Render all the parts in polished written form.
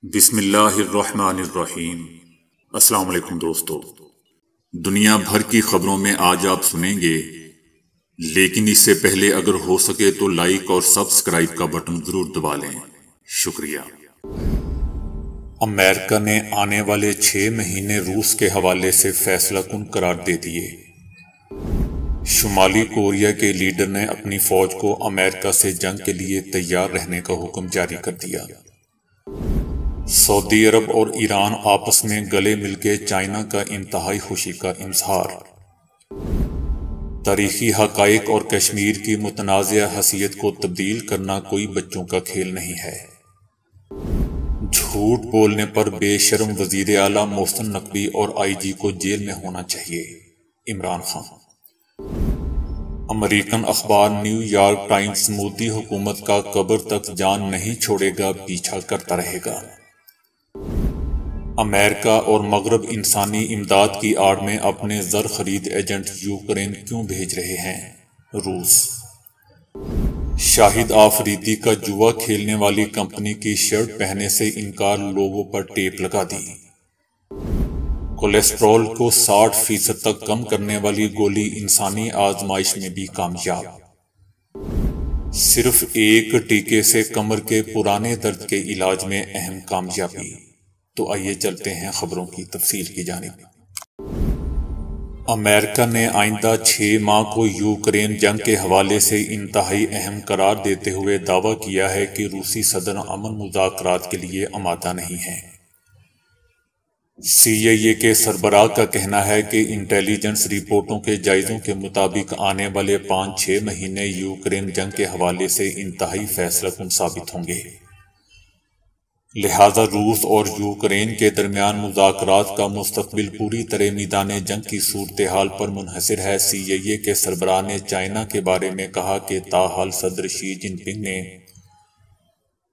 بسم اللہ الرحمن الرحیم۔ السلام علیکم دوستو، دنیا بھر کی خبروں میں آج آپ سنیں گے، لیکن اس سے پہلے اگر ہو سکے تو لائک اور سبسکرائب کا بٹن ضرور دبا لیں۔ شکریہ۔ امریکہ نے آنے والے 6 مہینے روس کے حوالے سے فیصلہ کن قرار دے دیے۔ شمالی کوریا کے لیڈر نے اپنی فوج کو امریکہ سے جنگ کے لیے تیار رہنے کا حکم جاری کر دیا۔ سعودی عرب اور ایران آپس میں گلے مل کے چائنا کا انتہائی خوشی کا اظہار۔ تاریخی حقائق اور کشمیر کی متنازع حیثیت کو تبدیل کرنا کوئی بچوں کا کھیل نہیں ہے۔ جھوٹ بولنے پر بے شرم وزیر اعلیٰ محسن نقوی اور آئی جی کو جیل میں ہونا چاہیے، عمران خان۔ امریکن اخبار نیو یارک ٹائمز مودی حکومت کا قبر تک جان نہیں چھوڑے گا، پیچھا کرتا رہے گا۔ امریکہ اور مغرب انسانی امداد کی آڑ میں اپنے زر خرید ایجنٹ یوکرین کیوں بھیج رہے ہیں؟ روس۔ شاہد آفریدی کا جوا کھیلنے والی کمپنی کی شرٹ پہننے سے انکار، لوگوں پر ٹیپ لگا دی۔ کولیسٹرول کو 60% تک کم کرنے والی گولی انسانی آزمائش میں بھی کامیاب۔ صرف ایک ٹیکے سے کمر کے پرانے درد کے علاج میں اہم کامیابی۔ تو آئیے چلتے ہیں خبروں کی تفصیل کی جانب۔ امریکہ نے آئندہ 6 ماہ کو یوکرین جنگ کے حوالے سے انتہائی اہم قرار دیتے ہوئے دعویٰ کیا ہے کہ روسی صدر امن مذاکرات کے لیے آمادہ نہیں ہیں۔ CIA کے سربراہ کا کہنا ہے کہ انٹیلیجنس رپورٹوں کے جائزوں کے مطابق آنے والے 5-6 مہینے یوکرین جنگ کے حوالے سے انتہائی فیصلہ کن ثابت ہوں گے۔ لہذا روس اور یوکرین کے درمیان مذاکرات کا مستقبل پوری طرح میدان جنگ کی صورتحال پر منحصر ہے۔ CIA کے سربراہ نے چائنا کے بارے میں کہا کہ تاحال صدر شی جن پنگ نے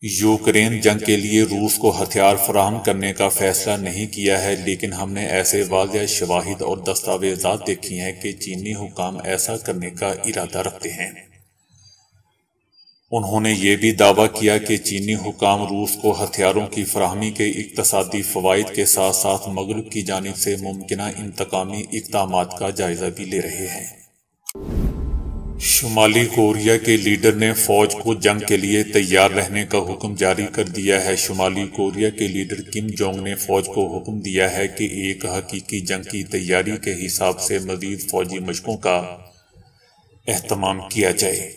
یوکرین جنگ کے لیے روس کو ہتھیار فراہم کرنے کا فیصلہ نہیں کیا ہے، لیکن ہم نے ایسے واضح شواہد اور دستاویزات دیکھی ہیں کہ چینی حکام ایسا کرنے کا ارادہ رکھتے ہیں۔ انہوں نے یہ بھی دعویٰ کیا کہ چینی حکام روس کو ہتھیاروں کی فراہمی کے اقتصادی فوائد کے ساتھ ساتھ مغرب کی جانب سے ممکنہ انتقامی اقدامات کا جائزہ بھی لے رہے ہیں۔ شمالی کوریا کے لیڈر نے فوج کو جنگ کے لیے تیار رہنے کا حکم جاری کر دیا ہے۔ شمالی کوریا کے لیڈر کم جونگ نے فوج کو حکم دیا ہے کہ ایک حقیقی جنگ کی تیاری کے حساب سے مزید فوجی مشقوں کا اہتمام کیا جائے۔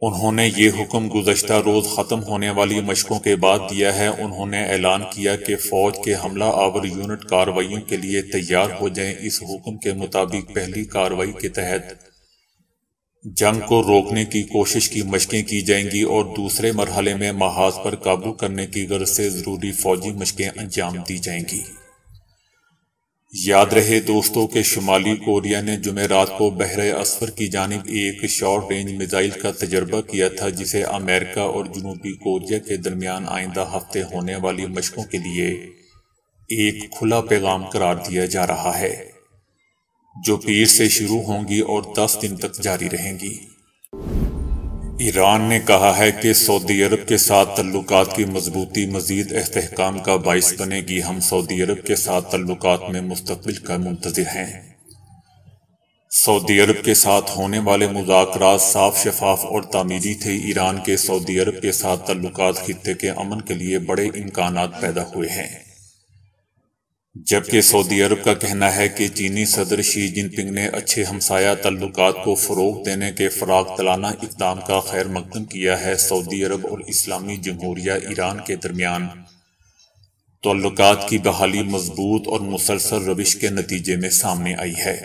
انہوں نے یہ حکم گزشتہ روز ختم ہونے والی مشقوں کے بعد دیا ہے۔ انہوں نے اعلان کیا کہ فوج کے حملہ آور یونٹ کارروائیوں کے لیے تیار ہو جائیں۔ اس حکم کے مطابق پہلی کارروائی کے تحت جنگ کو روکنے کی کوشش کی مشقیں کی جائیں گی اور دوسرے مرحلے میں محاذ پر قابو کرنے کی غرض سے ضروری فوجی مشقیں انجام دی جائیں گی۔ یاد رہے دوستو کہ شمالی کوریا نے جمعرات کو بحر اسود کی جانب ایک شارٹ رینج میزائل کا تجربہ کیا تھا، جسے امریکہ اور جنوبی کوریا کے درمیان آئندہ ہفتے ہونے والی مشقوں کے لیے ایک کھلا پیغام قرار دیا جا رہا ہے، جو پیر سے شروع ہوں گی اور 10 دن تک جاری رہیں گی۔ ایران نے کہا ہے کہ سعودی عرب کے ساتھ تعلقات کی مضبوطی مزید استحکام کا باعث بنے گی۔ ہم سعودی عرب کے ساتھ تعلقات میں مستقبل کا منتظر ہیں۔ سعودی عرب کے ساتھ ہونے والے مذاکرات صاف، شفاف اور تعمیری تھے۔ ایران کے سعودی عرب کے ساتھ تعلقات خطے کے امن کے لیے بڑے امکانات پیدا ہوئے ہیں، جبکہ سعودی عرب کا کہنا ہے کہ چینی صدر شی جن پنگ نے اچھے ہمسایہ تعلقات کو فروغ دینے کے فراغ طلانہ اقدام کا خیر مقدم کیا ہے۔ سعودی عرب اور اسلامی جمہوریہ ایران کے درمیان تعلقات کی بحالی مضبوط اور مسلسل روش کے نتیجے میں سامنے آئی ہے۔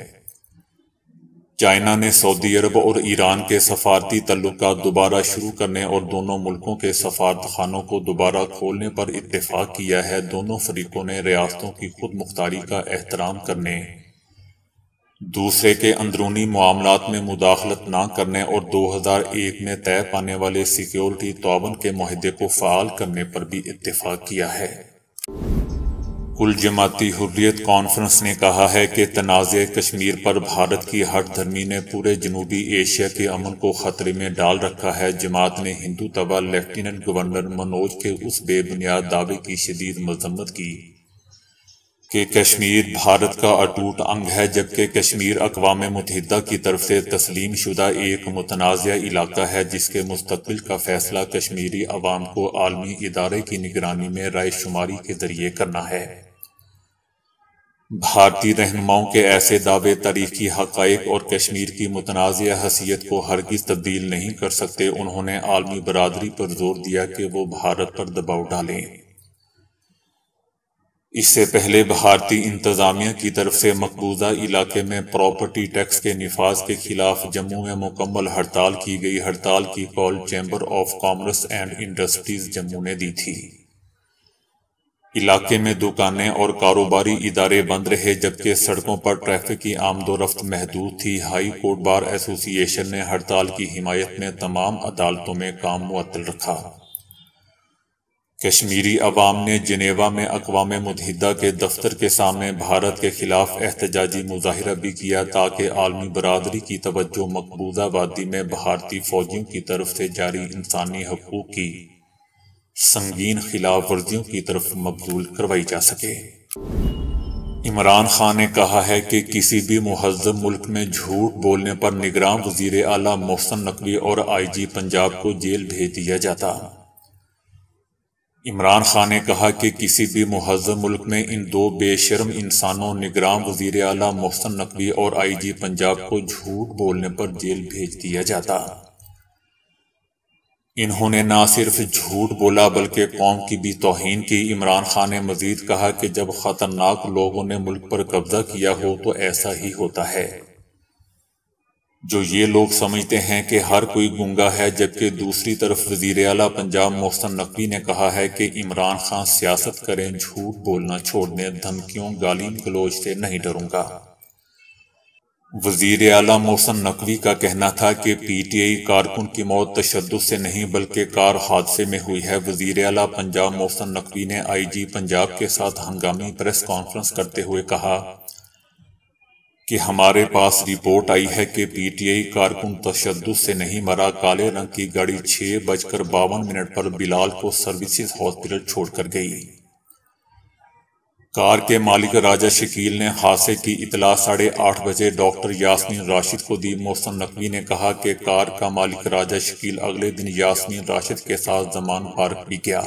چائنا نے سعودی عرب اور ایران کے سفارتی تعلقات دوبارہ شروع کرنے اور دونوں ملکوں کے سفارتخانوں کو دوبارہ کھولنے پر اتفاق کیا ہے۔ دونوں فریقوں نے ریاستوں کی خود مختاری کا احترام کرنے، دوسرے کے اندرونی معاملات میں مداخلت نہ کرنے اور 2001 میں طے پانے والے سیکیورٹی تعاون کے معاہدے کو فعال کرنے پر بھی اتفاق کیا ہے۔ کل جماعتی حریت کانفرنس نے کہا ہے کہ تنازع کشمیر پر بھارت کی ہٹ دھرمی نے پورے جنوبی ایشیا کے امن کو خطرے میں ڈال رکھا ہے۔ جماعت نے ہندو تبا لیفٹیننٹ گورنر منوج کے اس بے بنیاد دعوے کی شدید مذمت کی کہ کشمیر بھارت کا اٹوٹ انگ ہے، جبکہ کشمیر اقوام متحدہ کی طرف سے تسلیم شدہ ایک متنازع علاقہ ہے جس کے مستقبل کا فیصلہ کشمیری عوام کو عالمی ادارے کی نگرانی میں رائے شماری کے ذریعے کرنا ہے۔ بھارتی رہنماؤں کے ایسے دعوے تاریخی حقائق اور کشمیر کی متنازع حیثیت کو ہرگز تبدیل نہیں کر سکتے۔ انہوں نے عالمی برادری پر زور دیا کہ وہ بھارت پر دباؤ ڈالیں۔ اس سے پہلے بھارتی انتظامیہ کی طرف سے مقبوضہ علاقے میں پراپرٹی ٹیکس کے نفاذ کے خلاف جموں میں مکمل ہڑتال کی گئی۔ ہڑتال کی call chamber of commerce and industries Jammu نے دی تھی۔ علاقے میں دکانیں اور کاروباری ادارے بند رہے، جبکہ سڑکوں پر ٹریفک کی آمد و رفت محدود تھی۔ ہائی کورٹ بار ایسوسی ایشن نے ہڑتال کی حمایت میں تمام عدالتوں میں کام معطل رکھا۔ کشمیری عوام نے جنیوا میں اقوام متحدہ کے دفتر کے سامنے بھارت کے خلاف احتجاجی مظاہرہ بھی کیا تاکہ عالمی برادری کی توجہ مقبوضہ وادی میں بھارتی فوجیوں کی طرف سے جاری انسانی حقوق کی سنگین خلاف ورزیوں کی طرف مبذول کروائی جا سکے۔ عمران خان نے کہا ہے کہ کسی بھی مہذب ملک میں جھوٹ بولنے پر نگراں وزیر اعلیٰ محسن نقوی اور آئی جی پنجاب کو جیل بھیج دیا جاتا۔ عمران خان نے کہا کہ کسی بھی مہذب ملک میں ان دو بے شرم انسانوں نگراں وزیر اعلیٰ محسن نقوی اور آئی جی پنجاب کو جھوٹ بولنے پر جیل بھیج دیا جاتا۔ انہوں نے نہ صرف جھوٹ بولا بلکہ قوم کی بھی توہین کی۔ عمران خان نے مزید کہا کہ جب خطرناک لوگوں نے ملک پر قبضہ کیا ہو تو ایسا ہی ہوتا ہے۔ جو یہ لوگ سمجھتے ہیں کہ ہر کوئی گنگا ہے، جبکہ دوسری طرف وزیر اعلیٰ پنجاب محسن نقوی نے کہا ہے کہ عمران خان سیاست کریں، جھوٹ بولنا چھوڑ دیں، دھمکیوں گالی گلوچ سے نہیں ڈروں گا۔ وزیر اعلیٰ محسن نقوی کا کہنا تھا کہ پی ٹی آئی کارکن کی موت تشدد سے نہیں بلکہ کار حادثے میں ہوئی ہے۔ وزیر اعلیٰ پنجاب محسن نقوی نے آئی جی پنجاب کے ساتھ ہنگامی پریس کانفرنس کرتے ہوئے کہا کہ ہمارے پاس رپورٹ آئی ہے کہ پی ٹی آئی کارکن تشدد سے نہیں مرا۔ کالے رنگ کی گاڑی 6:52 پر بلال کو سروسز ہاسپٹل چھوڑ کر گئی۔ کار کے مالک راجہ شکیل نے حادثے کی اطلاع 8:30 بجے ڈاکٹر یاسمین راشد کو دی۔ محسن نقوی نے کہا کہ کار کا مالک راجہ شکیل اگلے دن یاسمین راشد کے ساتھ زمان پارک بھی گیا۔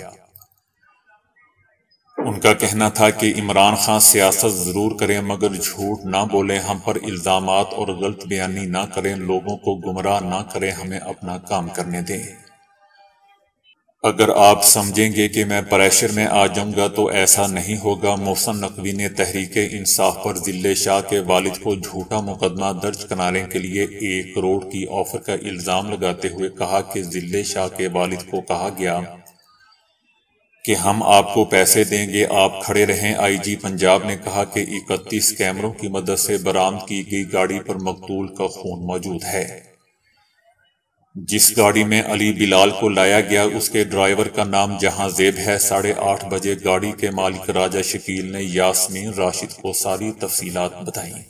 ان کا کہنا تھا کہ عمران خان سیاست ضرور کریں مگر جھوٹ نہ بولیں، ہم پر الزامات اور غلط بیانی نہ کریں، لوگوں کو گمراہ نہ کریں، ہمیں اپنا کام کرنے دیں۔ اگر آپ سمجھیں گے کہ میں پریشر میں آ جاؤں گا تو ایسا نہیں ہوگا۔ محسن نقوی نے تحریک انصاف پر ضلع شاہ کے والد کو جھوٹا مقدمہ درج کرانے کے لیے 1 کروڑ کی آفر کا الزام لگاتے ہوئے کہا کہ ضلع شاہ کے والد کو کہا گیا کہ ہم آپ کو پیسے دیں گے، آپ کھڑے رہیں۔ آئی جی پنجاب نے کہا کہ 31 کیمروں کی مدد سے برآمد کی گئی گاڑی پر مقتول کا خون موجود ہے۔ جس گاڑی میں علی بلال کو لایا گیا اس کے ڈرائیور کا نام جہاں زیب ہے۔ 8:30 بجے گاڑی کے مالک راجہ شکیل نے یاسمین راشد کو ساری تفصیلات بتائیں۔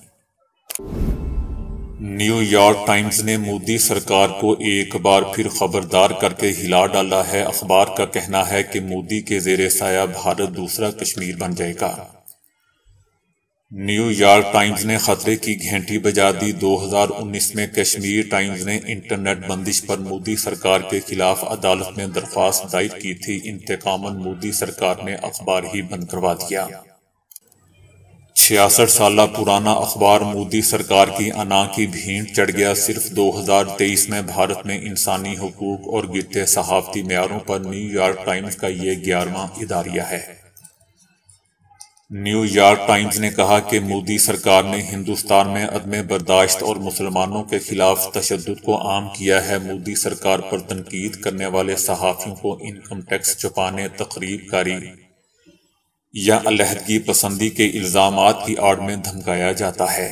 نیو یارک ٹائمز نے مودی سرکار کو ایک بار پھر خبردار کر کے ہلا ڈالا ہے۔ اخبار کا کہنا ہے کہ مودی کے زیر سایہ بھارت دوسرا کشمیر بن جائے گا۔ نیو یارک ٹائمز نے خطرے کی گھنٹی بجا دی۔ 2019 میں کشمیر ٹائمز نے انٹرنیٹ بندش پر مودی سرکار کے خلاف عدالت میں درخواست دائر کی تھی۔ انتقاماً مودی سرکار نے اخبار ہی بند کروا دیا۔ 66 سالہ پرانا اخبار مودی سرکار کی انا کی بھینٹ چڑھ گیا۔ صرف 2023 میں بھارت میں انسانی حقوق اور گرتے صحافتی معیاروں پر نیو یارک ٹائمز کا یہ 11واں اداریہ ہے۔ نیو یارک ٹائمز نے کہا کہ مودی سرکار نے ہندوستان میں عدم برداشت اور مسلمانوں کے خلاف تشدد کو عام کیا ہے۔ مودی سرکار پر تنقید کرنے والے صحافیوں کو انکم ٹیکس چھپانے، تخریب کاری یا علیحدگی پسندی کے الزامات کی آڑ میں دھمکایا جاتا ہے۔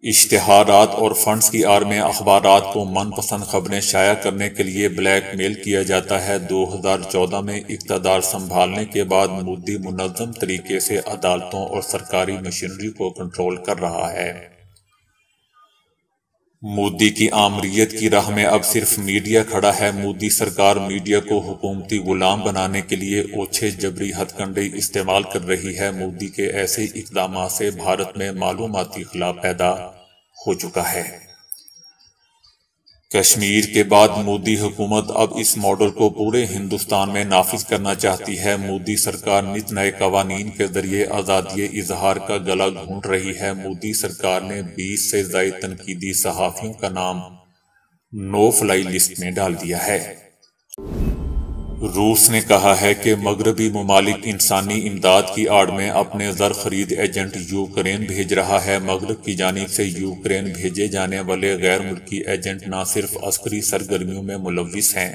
اشتہارات اور فنڈز کی آڑ میں اخبارات کو من پسند خبریں شائع کرنے کے لیے بلیک میل کیا جاتا ہے۔ 2014 میں اقتدار سنبھالنے کے بعد مودی منظم طریقے سے عدالتوں اور سرکاری مشینری کو کنٹرول کر رہا ہے۔ مودی کی آمریت کی راہ میں اب صرف میڈیا کھڑا ہے۔ مودی سرکار میڈیا کو حکومتی غلام بنانے کے لیے اوچھے جبری ہتھ کنڈے استعمال کر رہی ہے۔ مودی کے ایسے اقدامات سے بھارت میں معلوماتی خلا پیدا ہو چکا ہے۔ کشمیر کے بعد مودی حکومت اب اس ماڈل کو پورے ہندوستان میں نافذ کرنا چاہتی ہے۔ مودی سرکار نت نئے قوانین کے ذریعے آزادی اظہار کا گلا گھونٹ رہی ہے۔ مودی سرکار نے 20 سے زائد تنقیدی صحافیوں کا نام نو فلائی لسٹ میں ڈال دیا ہے۔ روس نے کہا ہے کہ مغربی ممالک انسانی امداد کی آڑ میں اپنے زر خرید ایجنٹ یوکرین بھیج رہا ہے۔ مغرب کی جانب سے یوکرین بھیجے جانے والے غیر ملکی ایجنٹ نہ صرف عسکری سرگرمیوں میں ملوث ہیں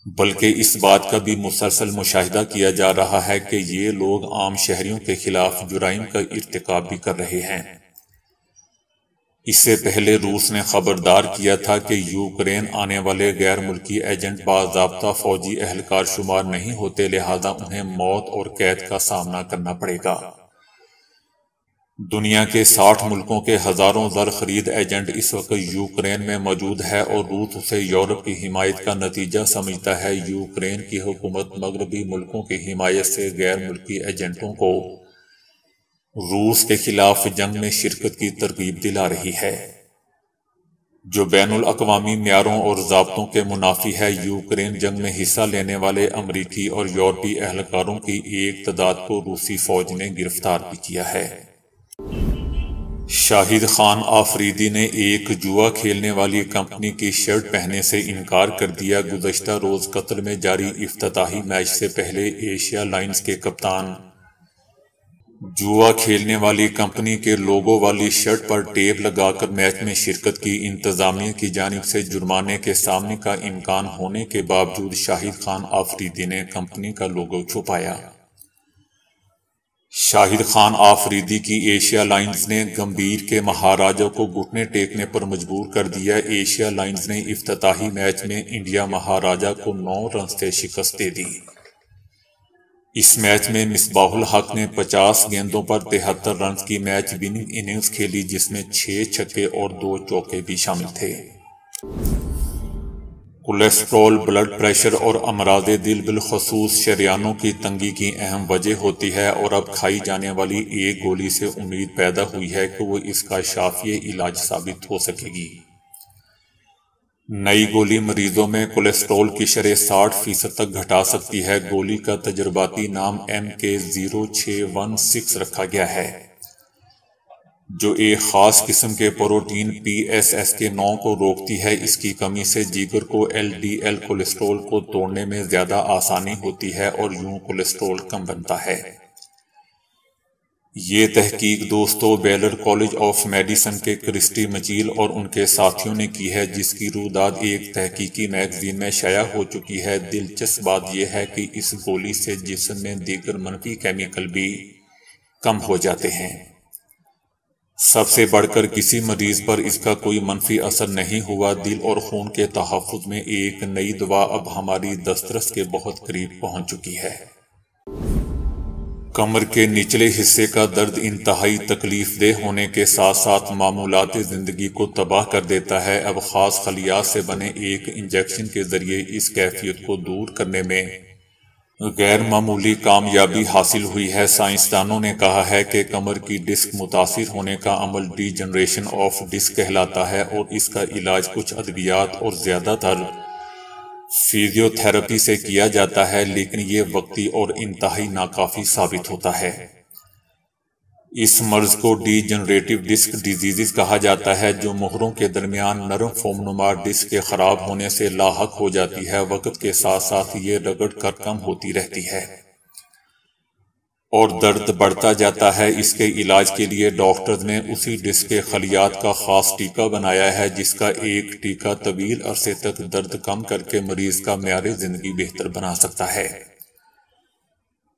بلکہ اس بات کا بھی مسلسل مشاہدہ کیا جا رہا ہے کہ یہ لوگ عام شہریوں کے خلاف جرائم کا ارتکاب بھی کر رہے ہیں۔ اس سے پہلے روس نے خبردار کیا تھا کہ یوکرین آنے والے غیر ملکی ایجنٹ باضابطہ فوجی اہلکار شمار نہیں ہوتے، لہذا انہیں موت اور قید کا سامنا کرنا پڑے گا۔ دنیا کے 60 ملکوں کے ہزاروں زر خرید ایجنٹ اس وقت یوکرین میں موجود ہے اور روس اسے یورپ کی حمایت کا نتیجہ سمجھتا ہے۔ یوکرین کی حکومت مغربی ملکوں کی حمایت سے غیر ملکی ایجنٹوں کو روس کے خلاف جنگ میں شرکت کی ترغیب دلا رہی ہے، جو بین الاقوامی معیاروں اور ضابطوں کے منافی ہے۔ یوکرین جنگ میں حصہ لینے والے امریکی اور یورپی اہلکاروں کی ایک تعداد کو روسی فوج نے گرفتار بھی کیا ہے۔ شاہد خان آفریدی نے ایک جوا کھیلنے والی کمپنی کی شرٹ پہننے سے انکار کر دیا۔ گزشتہ روز قطر میں جاری افتتاحی میچ سے پہلے ایشیا لائنز کے کپتان جوا کھیلنے والی کمپنی کے لوگو والی شرٹ پر ٹیپ لگا کر میچ میں شرکت کی۔ انتظامیہ کی جانب سے جرمانے کے سامنے کا امکان ہونے کے باوجود شاہد خان آفریدی نے کمپنی کا لوگو چھپایا۔ شاہد خان آفریدی کی ایشیا لائنز نے گمبھیر کے مہاراجا کو گھٹنے ٹیکنے پر مجبور کر دیا۔ ایشیا لائنز نے افتتاحی میچ میں انڈیا مہاراجا کو 9 رنز سے شکست دے دی۔ اس میچ میں مصباح الحق نے 50 گیندوں پر 73 رنز کی میچ وننگ اننگز کھیلی، جس میں 6 چھکے اور 2 چوکے بھی شامل تھے۔ کولیسٹرول، بلڈ پریشر اور امراض دل بالخصوص شریانوں کی تنگی کی اہم وجہ ہوتی ہے، اور اب کھائی جانے والی ایک گولی سے امید پیدا ہوئی ہے کہ وہ اس کا شافی علاج ثابت ہو سکے گی۔ نئی گولی مریضوں میں کولیسٹرول کی شرح 60% تک گھٹا سکتی ہے۔ گولی کا تجرباتی نام MK0616 رکھا گیا ہے، جو ایک خاص قسم کے پروٹین PCSK9 کو روکتی ہے۔ اس کی کمی سے جگر کو LDL کولیسٹرول کو توڑنے میں زیادہ آسانی ہوتی ہے اور یوں کولیسٹرول کم بنتا ہے۔ یہ تحقیق دوستو بیلر کالج آف میڈیسن کے کرسٹی مچیل اور ان کے ساتھیوں نے کی ہے، جس کی رویداد ایک تحقیقی میگزین میں شائع ہو چکی ہے۔ دلچسپ بات یہ ہے کہ اس گولی سے جسم میں دیگر منفی کیمیکل بھی کم ہو جاتے ہیں۔ سب سے بڑھ کر کسی مریض پر اس کا کوئی منفی اثر نہیں ہوا۔ دل اور خون کے تحفظ میں ایک نئی دوا اب ہماری دسترس کے بہت قریب پہنچ چکی ہے۔ کمر کے نچلے حصے کا درد انتہائی تکلیف دہ ہونے کے ساتھ ساتھ معمولات زندگی کو تباہ کر دیتا ہے۔ اب خاص خلیات سے بنے ایک انجیکشن کے ذریعے اس کیفیت کو دور کرنے میں غیر معمولی کامیابی حاصل ہوئی ہے۔ سائنسدانوں نے کہا ہے کہ کمر کی ڈسک متاثر ہونے کا عمل ڈی جنریشن آف ڈسک کہلاتا ہے، اور اس کا علاج کچھ ادویات اور زیادہ تر فزیو تھراپی سے کیا جاتا ہے، لیکن یہ وقتی اور انتہائی ناکافی ثابت ہوتا ہے۔ اس مرض کو ڈی جنریٹو ڈسک ڈیزیز کہا جاتا ہے، جو مہروں کے درمیان نرم فوم نما ڈسک کے خراب ہونے سے لاحق ہو جاتی ہے۔ وقت کے ساتھ ساتھ یہ رگڑ کر کم ہوتی رہتی ہے اور درد بڑھتا جاتا ہے۔ اس کے علاج کے لیے ڈاکٹرز نے اسی ڈسک کے خلیات کا خاص ٹیکہ بنایا ہے، جس کا ایک ٹیکہ طویل عرصے تک درد کم کر کے مریض کا معیار زندگی بہتر بنا سکتا ہے۔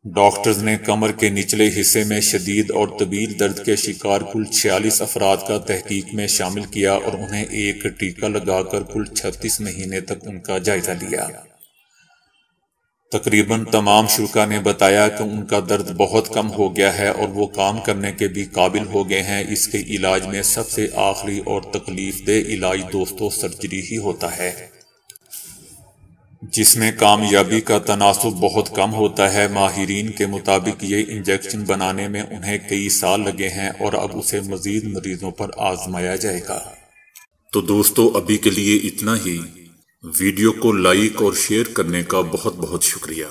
ڈاکٹرز نے کمر کے نچلے حصے میں شدید اور طویل درد کے شکار کل 46 افراد کا تحقیق میں شامل کیا اور انہیں ایک ٹیکہ لگا کر کل 36 مہینے تک ان کا جائزہ لیا۔ تقریباً تمام شرکاء نے بتایا کہ ان کا درد بہت کم ہو گیا ہے اور وہ کام کرنے کے بھی قابل ہو گئے ہیں۔ اس کے علاج میں سب سے آخری اور تکلیف دہ علاج دوستو سرجری ہی ہوتا ہے، جس میں کامیابی کا تناسب بہت کم ہوتا ہے۔ ماہرین کے مطابق یہ انجیکشن بنانے میں انہیں کئی سال لگے ہیں اور اب اسے مزید مریضوں پر آزمایا جائے گا۔ تو دوستو ابھی کے لیے اتنا ہی۔ ویڈیو کو لائک اور شیئر کرنے کا بہت بہت شکریہ۔